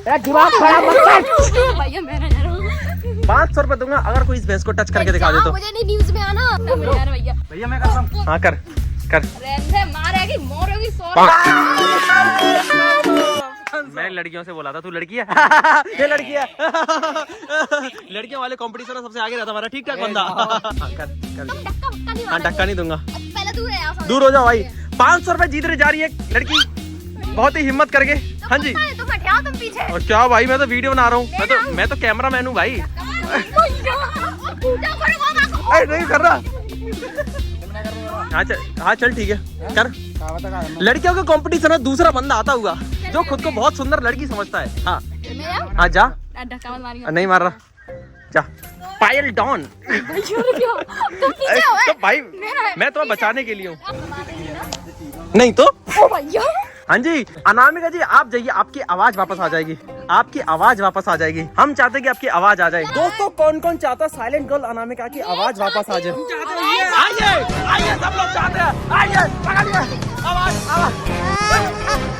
दिमाग खराब मत कर। भैया मैं ना जा रहा हूँ। 500 रुपए दूंगा अगर कोई इस भैंस को टच करके दिखा दे तो। मुझे नहीं न्यूज में आना। यार भैया भैया मैं करता हूँ। हाँ कर कर। रहने मारेगी मोरेगी मैं लड़कियों से बोला था तू लड़की है। ये लड़की है। लड़कियों वाले कंपटीशन में सबसे आगे रहता हमारा ठीक ठाक बंदा। हाँ, कर कर। हाँ धक्का नहीं दूंगा। पहले दूर है यार। दूर हो जाओ भाई। 500 रुपए जीत रही जा रही है लड़की, बहुत ही हिम्मत करके। हाँ जी तुम हटाओ तुम पीछे। और क्या भाई, मैं तो वीडियो बना रहा हूँ, मैं तो कैमरा मैन हूँ भाई। अरे नहीं कर रहा। हाँ चल ठीक है कर। लड़कियों का कंपटीशन है, दूसरा बंदा आता हुआ जो खुद को बहुत सुंदर लड़की समझता है। हाँ हाँ जा। धक्का मत मारियो। नहीं मार रहा, जा। पायल डॉन। तो भाई मैं तुम्हें बचाने के लिए हूँ। नहीं तो हाँ जी अनामिका जी आप जाइए, आपकी आवाज वापस आ जाएगी, आपकी आवाज वापस आ जाएगी। हम चाहते हैं कि आपकी आवाज आ जाए। दोस्तों कौन कौन चाहता है साइलेंट गर्ल अनामिका की आवाज वापस आ जाए? आइए सब लोग चाहते हैं, आइए पकड़िए आवाज।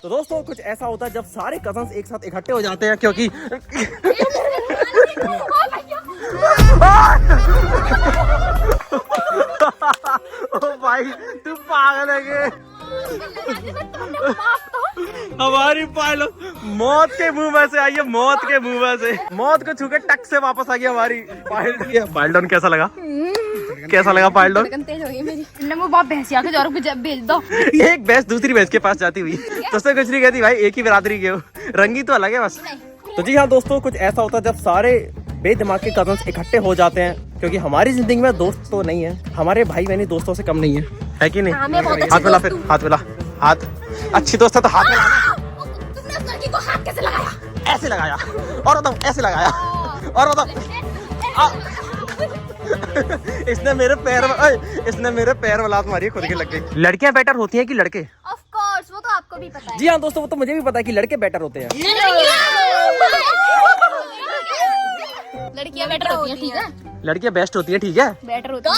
तो दोस्तों कुछ ऐसा होता है जब सारे कजन्स एक साथ इकट्ठे हो जाते हैं, क्योंकि ओ भाई तू पागल है। हमारी पायल मौत के मुंह में से आई है, मौत के मुंह में से, मौत को छू के टक से वापस आ गई हमारी पायल। पायल डॉन कैसा लगा? कैसा लगा पायल डॉन? तेज हो गई मेरी। वो बहुत भैंसिया के और मुझे भेज दो। एक भैंस दूसरी भैंस के पास जाती हुई तो उससे कुछ नहीं कहती भाई, एक ही बिरादरी के हो, रंगी तो अलग है बस। तो जी हाँ दोस्तों कुछ ऐसा होता है जब सारे बेदिमाग के कजन्स इकट्ठे हो जाते हैं, क्योंकि हमारी जिंदगी में दोस्त तो नहीं है, हमारे भाई बहनी दोस्तों से कम नहीं है कि नहीं? हाथ मिला, फिर हाथ मिला, हाथ अच्छी दोस्त है तो हाथ मिलाना। तुमने उस लड़की को हाथ कैसे लगाया? ऐसे लगाया, और बताओ ऐसे लगाया, और बताओ। इसने मेरे पैर में लात मारी, खुद की लग गई। लड़कियां बेटर होती हैं कि लड़के? ऑफ कोर्स वो तो आपको भी पता है। जी हाँ दोस्तों वो तो मुझे भी पता है कि लड़के बेटर होते हैं। लड़कियां बेटर होती हैं ठीक है। लड़कियां बेस्ट होती हैं ठीक है। बेटर होती हैं।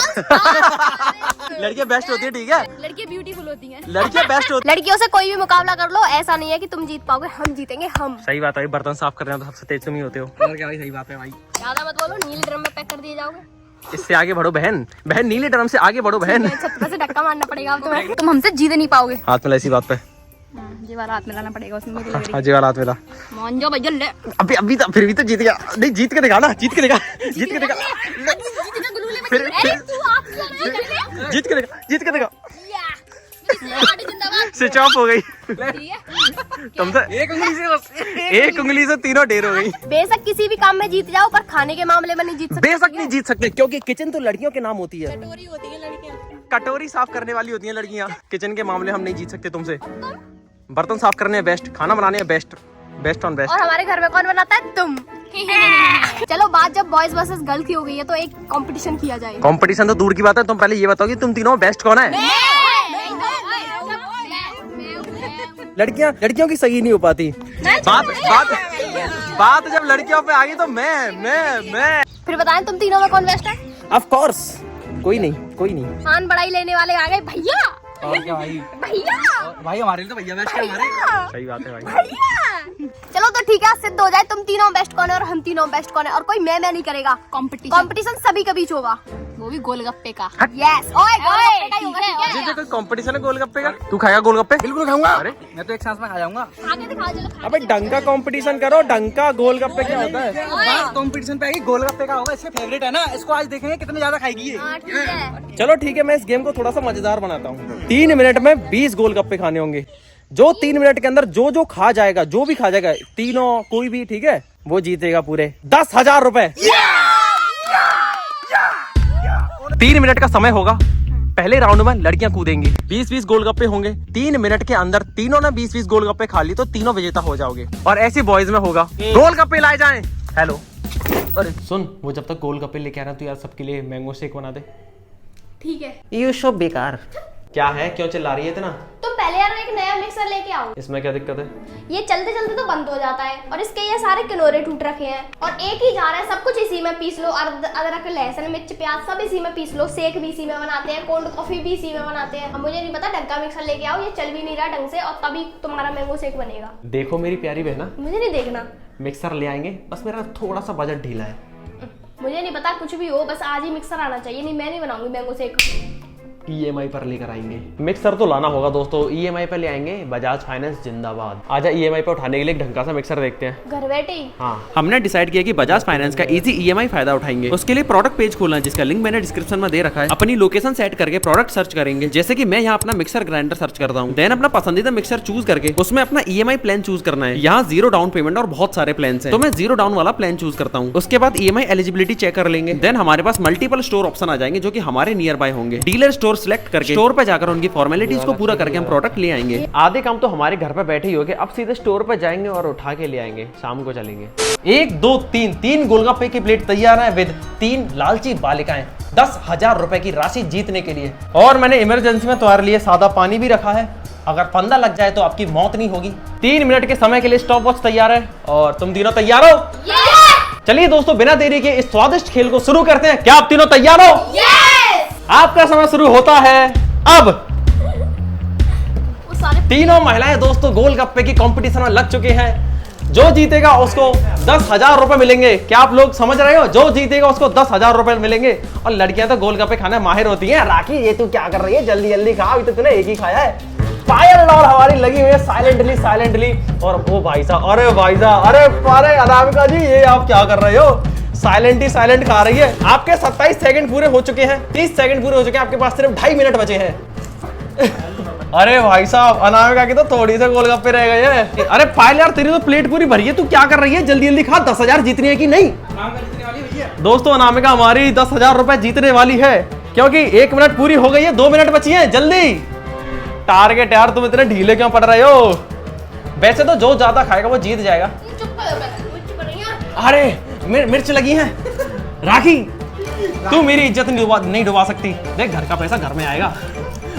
लड़कियां बेस्ट होती हैं ठीक है। लड़कियां ब्यूटीफुल होती हैं। लड़कियां बेस्ट होती लड़कियों से कोई भी मुकाबला कर लो, ऐसा नहीं है कि तुम जीत पाओगे, हम जीतेंगे हम। सही बात है, बर्तन साफ कर रहे हैं तो सबसे तेज तुम ही होते हो। और क्या भाई, सही बात है भाई। ज्यादा मत बोलो, नीले ड्रम में पैक कर दिए जाओगे। इससे आगे बढ़ो बहन, बहन नीले ड्रम से आगे बढ़ो बहन। छत से धक्का मारना पड़ेगा अब तुम्हें, तुम हमसे जीत नहीं पाओगे। हाथ मिला इसी बात पे। ये वाला हाथ मिलाना पड़ेगा उसमें, मुझे लग रही है। हाँ जी वाला हाथ मिला। मान जाओ भैया ले। अभी तो फिर भी तो जीत गया। नहीं जीत के दिखा ना, जीत के दिखा, जीत के दिखा, फिर जीत के दिखा, जीत के दिखा। स्विच ऑफ हो गई तुमसे। एक उंगली से तीनों ढेर हो गई। बेशक किसी भी काम में जीत जाओ, पर खाने के मामले में नहीं जीत सकते। बेशक नहीं जीत सकते, क्योंकि किचन तो लड़कियों के नाम होती है। कटोरी होती है लड़कियां। कटोरी साफ करने वाली होती हैं लड़कियां। किचन के मामले हम नहीं जीत सकते तुमसे। बर्तन साफ करने हैं बेस्ट, खाना बनाने हैं बेस्ट, बेस्ट ऑन बेस्ट। और हमारे घर में कौन बनाता है? तुम। चलो बात जब बॉयज वर्सेस गर्ल की हो गई है तो एक कंपटीशन किया जाए। कंपटीशन तो दूर की बात है, तुम पहले ये बताओ कि तुम तीनों बेस्ट कौन है? लड़कियों की सही नहीं हो पाती। बात जब लड़कियों पे आ गई तो मैं फिर बताएं तुम तीनों में कौन बेस्ट है? ऑफ कोर्स कोई नहीं। खान बड़ाई लेने वाले आ गए भैया। और क्या भाई, भैया भाई हमारे लिए तो भैया बेस्ट है हमारे। सही बात है भाई। भैया चलो तो ठीक है, सिद्ध हो जाए तुम तीनों बेस्ट कौन है और हम तीनों बेस्ट कौन है, और कोई मैं नहीं करेगा। कंपटीशन सभी के बीच होगा, वो भी गोलगप्पे का। यस ओए गोलगप्पे का ही होगा, ठीक है? कोई कंपटीशन है गोलगप्पे का? तू खाएगा गोलगप्पे? बिल्कुल खाऊंगा। अरे मैं तो एक सांस में खा जाऊंगा। खा के दिखाओ चलो। अबे डंका कंपटीशन करो, डंका गोलगप्पे क्या होता है? कंपटीशन पे आएगी, गोलगप्पे का होगा, इसके फेवरेट है ना, इसको आज देखेंगे कितने ज्यादा खाएगी ये। हाँ ठीक है। चलो ठीक है, मैं इस गेम को थोड़ा सा मजेदार बनाता हूँ। 3 मिनट में 20 गोलगप्पे खाने होंगे। जो 3 मिनट के अंदर जो खा जाएगा, जो भी खा जाएगा, तीनों कोई भी, ठीक है, वो जीतेगा पूरे 10,000 रुपए। 3 मिनट का समय होगा। पहले राउंड में लड़कियां कूदेंगी, 20-20 गोलगप्पे होंगे। 3 मिनट के अंदर तीनों ने 20-20 गोलगप्पे खा ली तो तीनों विजेता हो जाओगे। और ऐसी बॉयज में होगा गोलगप्पे लाए जाएं। हेलो अरे सुन, वो जब तक गोलगप्पे लेके आ रहा तो यार सबके लिए मैंगो शेक बना दे। ठीक है। ये सब बेकार। क्या है, क्यों चिल्ला रही है इतना? तो पहले यार एक नया मिक्सर लेके आओ। इसमें क्या दिक्कत है? ये चलते चलते तो बंद हो जाता है और इसके ये सारे किनोरे टूट रखे हैं और एक ही जार है, सब कुछ इसी में पीस लो। अदरक लहसुन मिर्च प्याज सब इसी में पीस लो। शेक भी इसी में बनाते हैं, कोल्ड कॉफी भी इसी में बनाते हैं। अब मुझे नहीं पता, ढंग का मिक्सर लेके आओ, ये चल भी नहीं रहा ढंग से और तभी तुम्हारा मैंगो शेक बनेगा। देखो मेरी प्यारी बहना, मुझे नहीं देखना। मिक्सर ले आएंगे, बस मेरा थोड़ा सा बजट ढीला है। मुझे नहीं पता, कुछ भी हो बस आज ही मिक्सर आना चाहिए, नहीं मैं नहीं बनाऊंगी मैंगो शेक। EMI पर लेकर आएंगे। मिक्सर तो लाना होगा दोस्तों, EMI पर ले आएंगे। बजाज फाइनेंस जिंदाबाद। आजा EMI पर उठाने के लिए एक ढंग का सा मिक्सर देखते हैं घर बैठे ही। हाँ, हमने डिसाइड किया कि बजाज फाइनेंस का इजी EMI फायदा उठाएंगे। उसके लिए प्रोडक्ट पेज खोलना है, जिसका लिंक मैंने डिस्क्रिप्शन में दे रखा है। अपनी लोकेशन सेट करके प्रोडक्ट सर्च करेंगे। जैसे कि मैं यहाँ अपना मिक्सर ग्राइंडर सर्च करता हूँ, देन अपना पसंदीदा मिक्सर चूज करके उसमें अपना EMI प्लान चूज करना है। यहाँ 0 डाउन पेमेंट और बहुत सारे प्लान है, तो मैं 0 डाउन वाला प्लान चूज करता हूँ। उसके बाद EMI एलिजिबिलिटी चेक कर लेंगे। देन हमारे पास मल्टीपल स्टोर ऑप्शन आ जाएंगे जो कि हमारे नियर बाय होंगे। डीलर स्टोर सिलेक्ट करके स्टोर पे जाकर उनकी फॉर्मेलिटीज को पूरा करके हम प्रोडक्ट ले आएंगे। आधे काम तो हमारे घर पे बैठे ही हो गए, अब सीधे स्टोर पे जाएंगे और उठा के ले आएंगे। शाम को चलेंगे। 1 2 3 3 गोलगप्पे की प्लेट तैयार है विद 3 लालची बालिकाएं। 10,000 रुपए की राशि जीतने के लिए। और मैंने इमरजेंसी में तुम्हारे लिए सादा पानी भी रखा है, अगर फंदा लग जाए तो आपकी मौत नहीं होगी। 3 मिनट के समय के लिए स्टॉप वॉच तैयार है और तुम तीनों तैयार हो? चलिए दोस्तों, बिना देरी के इस स्वादिष्ट खेल को शुरू करते हैं। क्या आप तीनों तैयार हो? आपका समय शुरू होता है अब। तीनों महिलाएं दोस्तों गोलगप्पे की कंपटीशन में लग चुके हैं। जो जीतेगा उसको 10,000 रुपए मिलेंगे। क्या आप लोग समझ रहे हो? जो जीतेगा उसको 10,000 रुपए मिलेंगे। और लड़कियां तो गोलगप्पे खाने माहिर होती हैं। राखी, ये तू क्या कर रही है? जल्दी जल्दी खा, अभी तो तूने एक ही खाया है। पायल और हमारी लगी हुई है साइलेंटली। और वो भाई साहब, अरे भाई साहब, अरे अनामिका जी, ये आप क्या कर रहे हो? साइलेंट खा रही है। आपके 27 सेकंड पूरे हो चुके हैं, 30 सेकंड पूरे हो चुके हैं, आपके पास सिर्फ 2.5 मिनट बचे हैं। अरे भाई साहब, अनामिका की तो थोड़ी से गोलगप्पे रह गए हैं। अरे पायल यार, तेरी तो प्लेट पूरी भरी है, तू क्या कर रही है? जल्दी खा, 10,000 जीतनी है कि नहीं? दोस्तों अनामिका हमारी 10,000 रुपए जीतने वाली है, क्योंकि 1 मिनट पूरी हो गई है, 2 मिनट बची है। जल्दी टारगेट यार, तुम इतने ढीले क्यों पड़ रहे हो? वैसे तो जो ज्यादा खाएगा वो जीत जाएगा। अरे मिर्च लगी है। राखी, तू मेरी इज्जत नहीं डुबा सकती। देख, घर का पैसा घर में आएगा,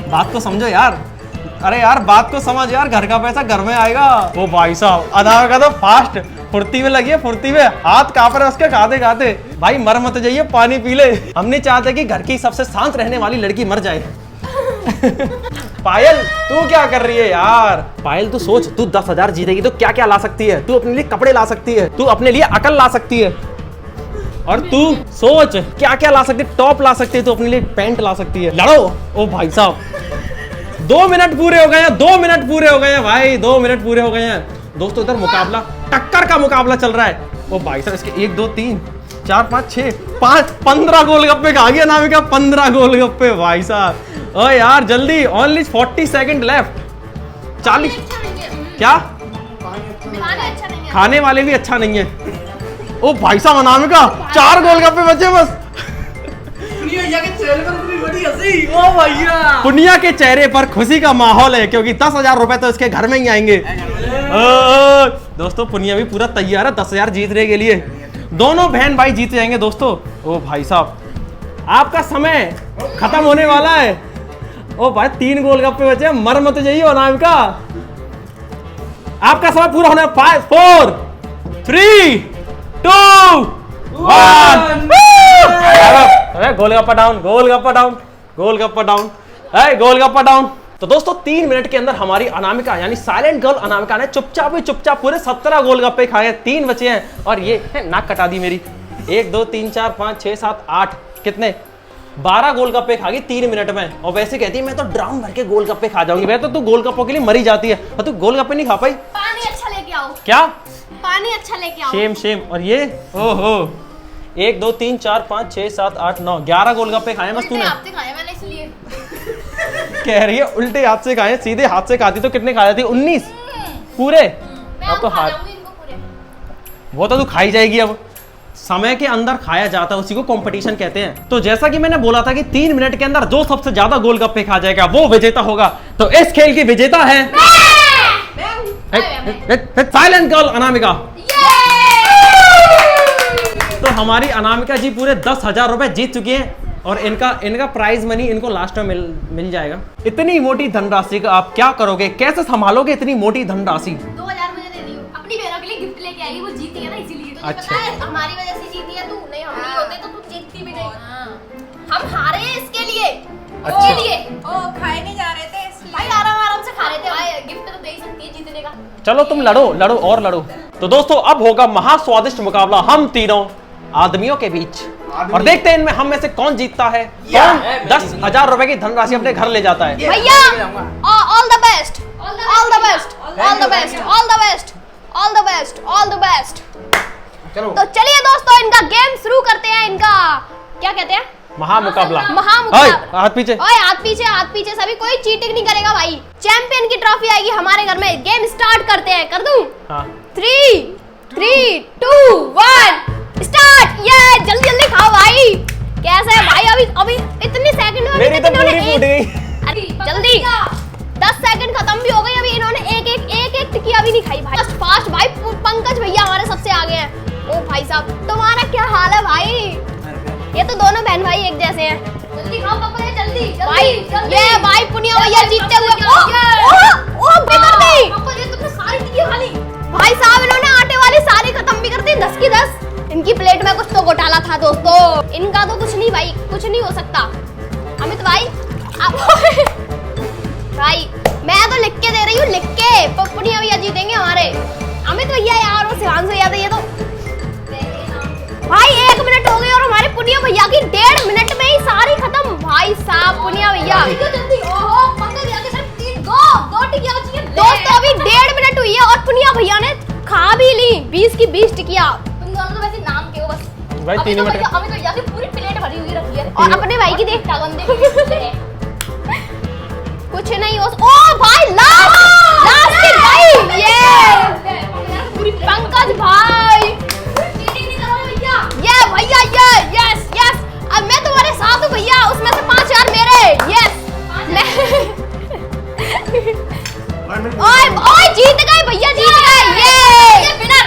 बात को समझो यार। अरे यार, बात को समझ यार, घर का पैसा घर में आएगा। वो भाई साहब, अनामिका तो फास्ट फुर्ती में लगी है, फुर्ती में हाथ कांप रहे उसके खाते। भाई मर मत जाइए, पानी पी ले। हम नहीं चाहते कि घर की सबसे शांत रहने वाली लड़की मर जाए। पायल, तू क्या कर रही है यार? पायल तू सोच, तू 10,000 जीतेगी तो क्या क्या ला सकती है? तू अपने लिए कपड़े ला सकती है, तू अपने लिए अकल ला सकती है, और तू सोच क्या क्या ला सकती है। टॉप ला सकती है, तू अपने लिए पैंट ला सकती है। लड़ो। ओ भाई साहब, 2 मिनट पूरे हो गए हैं, 2 मिनट पूरे हो गए हैं भाई, 2 मिनट पूरे हो गए हैं। दोस्तों इधर मुकाबला, टक्कर का मुकाबला चल रहा है। ओ भाई साहब, इसके 1 2 3 4 5 6 5 15 गोलगप्पे खा गया अनामिका। 15 गोलगप्पे भाई साहब। ओ यार जल्दी, ओनली 40 सेकंड लेफ्ट। 40 क्या? खाने वाले भी अच्छा नहीं है। ओ भाई साहब, अनामिका 4 गोलगप्पे बचे बस। पुनिया के चेहरे पर खुशी का माहौल है, क्योंकि 10,000 रुपए तो इसके घर में ही आएंगे। दोस्तों पुनिया भी पूरा तैयार है 10,000 जीतने के लिए। दोनों बहन भाई जीत जाएंगे दोस्तों। ओ भाई साहब, आपका समय खत्म होने वाला है। ओ भाई 3 गोलगप्पे बचे, मर मत जाइए अनामिका। आपका समय पूरा होने 5 4 3 2 1। गोलगप्पा डाउन। तो दोस्तों 3 मिनट के अंदर हमारी अनामिका यानी साइलेंट गर्ल अनामिका ने चुपचाप पूरे 17 गोलगप्पे खाए। 3 बचे हैं और ये नाक कटा दी मेरी। 1 2 3 4 5 6 7 8 कितने 12 गोलगप्पे खा गई 3 मिनट में। और वैसे कहती है मैं तो ड्राम भर के गोलगप्पे खा जाऊंगी। वैसे तो तू गोलगप्पों के लिए मरी जाती है और तू गोलगप्पे नहीं खा पाई। पानी अच्छा लेके आओ। क्या? पानी अच्छा लेके आओ। शेम। और ये ओहो 1 2 3 4 5 6 7 8 9 11 गोलगप्पे खाए बस तूने। मैंने इसलिए कह रही है उल्टे हाथ से खाए, सीधे हाथ से खाती तो कितने खाए थे? 19 पूरे। अब तो हाथ वो तो तू खाई जाएगी। अब समय के अंदर खाया जाता है, उसी को कंपटीशन कहते हैं। तो जैसा कि मैंने बोला था कि 3 मिनट के अंदर जो सबसे ज्यादा गोलगप्पे खा जाएगा वो विजेता होगा। तो इस खेल की विजेता है साइलेंट गर्ल अनामिका। तो हमारी अनामिका जी पूरे 10,000 रुपए जीत चुकी हैं। और इनका प्राइज मनी इनको लास्ट में मिल जाएगा। इतनी मोटी धनराशि का आप क्या करोगे, कैसे संभालोगे इतनी मोटी धनराशि? 2000 मुझे दे दियो, अपनी बहनों के लिए गिफ्ट लेके आई, वो जीती है ना इसीलिए। तो अच्छा। पता है हमारी वजह से जीती है तू, नहीं हम नहीं होते तो तू जीतती भी नहीं। हम हारे हैं इसके लिए। अच्छा। इसके लिए ओ खाए नहीं जा रहे थे इसलिए। भाई आराम से खा रहे थे भाई, गिफ्ट तो दे ही सकती है जीतने का। चलो तुम लड़ो और लड़ो। तो दोस्तों अब होगा महास्वादिष्ट मुकाबला हम तीनों आदमियों के बीच, और देखते हैं इनमें हम में से कौन जीतता है, कौन 10,000 रुपए की धनराशि अपने घर ले जाता है। भैया all the best, all the best, all the best, all the best, all the best, all the best. चलो तो चलिए दोस्तों इनका गेम शुरू करते हैं। इनका क्या कहते हैं? महामुकाबला। महामुकाबला। हाथ पीछे। ओए हाथ पीछे सभी, कोई चीटिंग नहीं करेगा भाई। चैंपियन की ट्रॉफी आएगी हमारे घर में। गेम स्टार्ट करते हैं, कर दूं? हाँ। 3, 2, 1 स्टार्ट। ये जल्दी खाओ भाई। कैसे है भाई? अभी इतनी सेकंड में मेरी तो पूरी फूट गई। अरे जल्दी 10 सेकंड खत्म भी हो गई। अभी इन्होंने एक टिकिया भी नहीं खाई भाई। फास्ट भाई। पंकज भैया हमारे सबसे आगे हैं। ओ भाई साहब तुम्हारा क्या हाल है भाई? ये तो दोनों बहन भाई एक जैसे हैं। जल्दी खाओ पापा, जल्दी भाई। ये भाई पुनिया भैया जीतते हुए। ओ बिगड़ गई पापा, ये तुमने सारी टिकिया खा ली। भाई साहब इन्होंने आटे वाली सारी खत्म भी कर दी। 10 की 10। इनकी प्लेट में कुछ तो घोटाला था दोस्तों। इनका तो कुछ नहीं भाई, कुछ नहीं हो सकता। अमित भाई भाई मैं तो लिख के दे रही हूँ, लिख के। पुनिया भैया जीतेंगे हमारे। अमित भैया यार वो शिवांशु यादव, ये तो भाई 1 मिनट हो गई और हमारे पुनिया भैया की 1.5 मिनट में ही सारी खत्म। भाई साहब पुनिया भैया जल्दी। ओहो पंकज भैया के सिर्फ 2 टिकिया बची हैं दोस्तों। अभी 1.5 मिनट हुई है और पुनिया भैया ने खा भी ली 20 की 20 टिकिया। तुम दोनों तो वैसे नाम के हो बस भाई। 3 मिनट अमित भैया की पूरी प्लेट भरी हुई रखी है और अपने भाई की देख गंदे कुछ नहीं हो। ओ भाई लास्ट की भाई ये पंकज भाई। ये भैया यस अब मैं तुम्हारे साथ हूँ भैया। उसमें से 5,000 मेरे। यस ओए जीत गए भैया, जीत गए। ये विनर।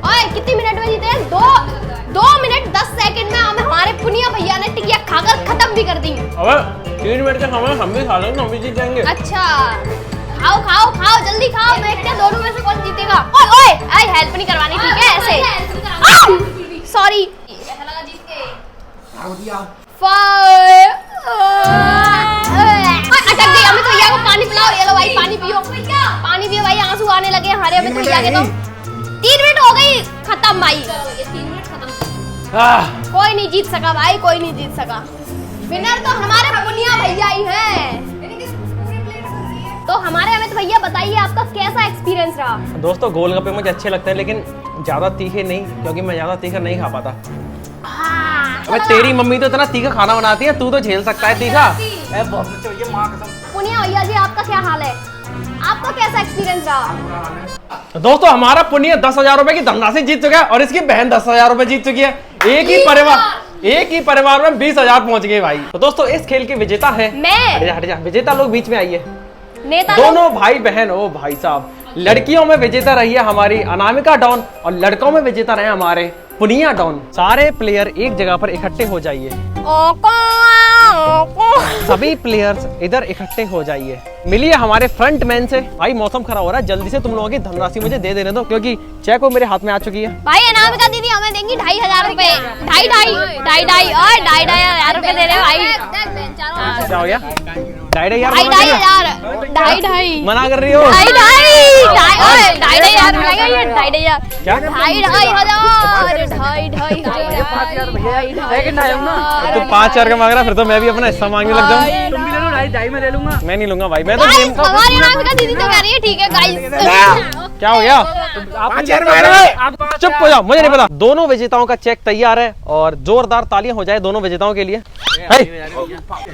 ओए कितनी मिनट में जीते हैं? 2 मिनट 10 सेकंड में हमारे पुनिया भैया ने टिकिया खाकर खत्म भी कर दी। अबे 3 मिनट के समय हम भी खा लेंगे, हम भी जीत जाएंगे। अच्छा खाओ जल्दी खाओ। देखते हैं दोनों में से कौन जीतेगा। ओए हेल्प नहीं करवानी ठीक है ऐसे। सॉरी ऐसा लगा जीत के। अटक गई। अमित भैया को पानी पिलाओ। ये लो भाई पानी पियो भाई, आंसू आने लगे हमारे अमित भैया के। तो 3 मिनट हो गई खत्म भाई। 3 मिनट खत्म। कोई नहीं जीत सका भाई, कोई नहीं जीत सका। विनर तो हमारे पुनिया भैया ही हैं। तो हमारे अमित भैया बताइए आपका कैसा एक्सपीरियंस रहा? दोस्तों गोलगप्पे मुझे अच्छे लगते हैं लेकिन ज्यादा तीखे नहीं, क्योंकि मैं ज्यादा तीखा नहीं खा पाता। अबे तेरी मम्मी तो इतना तीखा खाना बनाती है, तू तो झेल सकता है तीखा। पुनिया भैया जी आपका क्या हाल है? आपका कैसा एक्सपीरियंस रहा? दोस्तों हमारा पुनिया 10,000 रुपए की धनराशि जीत चुका है और इसकी बहन 10,000 रुपए जीत चुकी है। एक ही परिवार में 20,000 पहुंच गए भाई। तो दोस्तों इस खेल के विजेता है मैं। हट जा विजेता लोग बीच में आइए। नेता दोनों भाई बहन। ओ भाई साहब, लड़कियों में विजेता रही है हमारी अनामिका डॉन और लड़कों में विजेता रहे हमारे पुनिया डॉन। सारे प्लेयर एक जगह पर इकट्ठे हो जाइए। सभी प्लेयर्स इधर इकट्ठे हो जाइए। मिलिए हमारे फ्रंट मैन से। भाई मौसम खराब हो रहा है, जल्दी से तुम लोगों की धनराशि मुझे दे देने दो, क्योंकि चेक वो मेरे हाथ में आ चुकी है। भाई अनामिका दीदी हमें देंगी 2,500 रुपए। 2,500 रुपए दे रहे भाई। क्या हो गया? 2,500 मना कर रही हो? 2,500 तो 5,000 का मांग रहा, फिर तो मैं भी अपना हिस्सा मांगने लग जाऊँ। तुम भी ले लो, 2,500 मैं ले लूंगा। मैं नहीं लूंगा भाई, मैं तो हमारी अनामिका दीदी तो कह रही है ठीक है गाइस। क्या हो गया? चुप हो जाओ, मुझे नहीं पता। दोनों विजेताओं का चेक तैयार है और जोरदार तालियां हो जाए दोनों विजेताओं के लिए।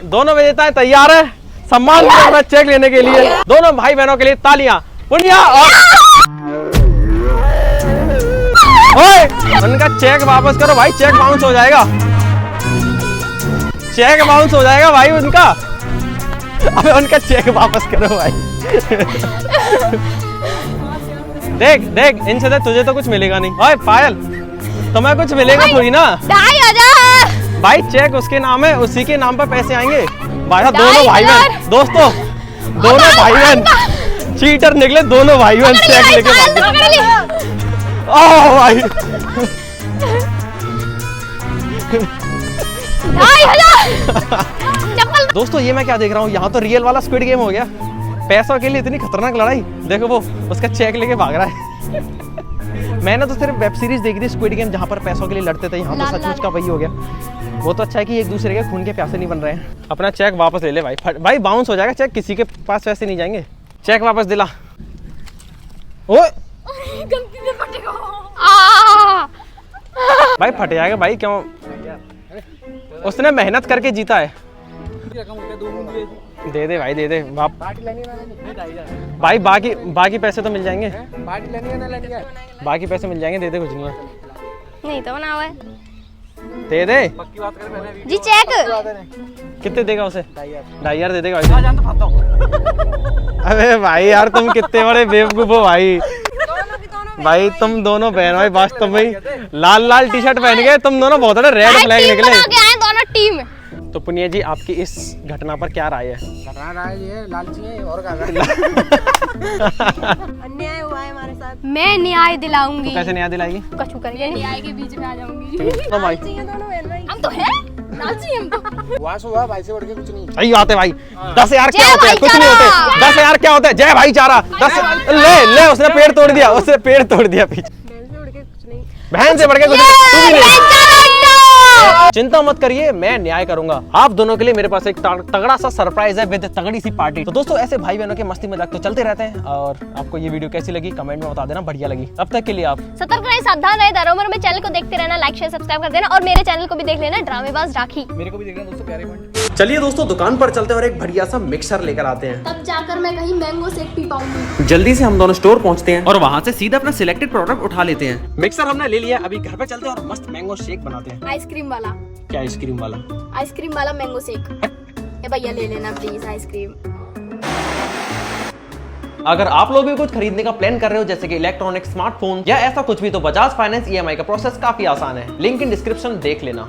दोनों विजेता तैयार है सम्मान अपना चेक लेने के लिए। दोनों भाई बहनों के लिए तालियां। पुनिया और उनका चेक वापस करो भाई, चेक बाउंस हो जाएगा। चेक बाउंस हो जाएगा भाई उनका। अबे उनका चेक वापस करो भाई। देख इनसे तुझे तो कुछ मिलेगा नहीं। ओए पायल तुम्हें कुछ मिलेगा थोड़ी ना। 2,500 भाई चेक उसके नाम है, उसी के नाम पर पैसे आएंगे। भाई दोनों भाई बहन दोस्तों, दोनों भाई बहन चीटर निकले, दोनों भाई बहन चेक लेके भागे। ओह भाई 2,500 दोस्तों ये मैं क्या देख रहा हूँ, यहाँ तो रियल वाला स्क्विड गेम हो गया। पैसों के लिए इतनी खतरनाक लड़ाई, देखो वो उसका चेक लेके भाग रहा है। मैंने तो सिर्फ वेब सीरीज देखी थी स्क्विड गेम, जहाँ पर पैसों के लिए लड़ते थे। यहाँ तो सचमुच का वही हो गया। वो तो अच्छा है कि एक दूसरे के खून के प्यासे नहीं बन रहे हैं। अपना चेक वापस ले ले भाई, भाई बाउंस हो जाएगा चेक, किसी के पास वैसे नहीं जाएंगे। चेक वापस दिला। ओए गलती से फटेगा। भाई फट जाएगा भाई, क्यों? उसने मेहनत करके जीता है। दे दे भाई, दे दे भाई, बाकी पैसे तो मिल जाएंगे। बाकी पैसे मिल जाएंगे, दे दे, कुछ नहीं है। नहीं तो बना हुआ है। दे दे जी चेक कितने देगा उसे? 2,500 दे देगा भाई। अबे भाई यार तुम कितने बड़े बेवकूफ हो भाई। भाई तुम दोनों बहन भाई वास्तव में लाल लाल टी शर्ट पहन गए, तुम दोनों बहुत बड़े रेड फ्लैग निकले। दोनों टीम। तो पुनिया जी आपकी इस घटना पर क्या राय है? लालची है और अन्याय हुआ है हमारे साथ। मैं न्याय दिलाऊंगी। तो कैसे न्याय दिलाएगी? कछु करके न्याय के बीच में आ जाऊंगी। तो भाई हम तो हैं लालची, हम तो। भाई से बढ़ के कुछ नहीं। सही बात है भाई। 10,000 क्या होते हैं? कुछ नहीं होते। 10,000 क्या होता है? जय भाईचारा। 10 ले उसने पेड़ तोड़ दिया, उसने पेड़ तोड़ दिया पीछे। बहन से बढ़ के कुछ नहीं। तू भी नहीं। चिंता मत करिए, मैं न्याय करूंगा आप दोनों के लिए। मेरे पास एक तगड़ा सा सरप्राइज है विद तगड़ी सी पार्टी। तो दोस्तों ऐसे भाई बहनों के मस्ती मजाक तो चलते रहते हैं, और आपको ये वीडियो कैसी लगी कमेंट में बता देना, बढ़िया लगी। अब तक के लिए आप सतर्क रहे, सावधान रहे, दारोमर में चैनल को देखते रहना, लाइक शेयर सब्सक्राइब कर देना, और मेरे चैनल को भी देख लेना, ड्रामेबाज राखी। मेरे को भी देखना दोस्तों, प्यारे पॉइंट। चलिए दोस्तों दुकान पर चलते हैं और एक बढ़िया सा मिक्सर लेकर आते हैं। तब जाकर मैं कहीं मैंगो शेक पी पाऊंगी। जल्दी से हम दोनों स्टोर पहुंचते हैं और वहाँ से सीधा अपना सिलेक्टेड प्रोडक्ट उठा लेते हैं। मिक्सर हमने ले लिया, अभी घर पे चलते हैं और मस्त मैंगो शेक बनाते हैं। आइसक्रीम वाला। क्या आइसक्रीम वाला? आइसक्रीम वाला मैंगो शेक। ये भैया ले लेना प्लीज आइसक्रीम। अगर आप लोग भी कुछ खरीदने का प्लान कर रहे हो, जैसे कि इलेक्ट्रॉनिक, स्मार्टफोन या ऐसा कुछ भी, तो बजाज फाइनेंस EMI का प्रोसेस काफी आसान है। लिंक इन डिस्क्रिप्शन देख लेना।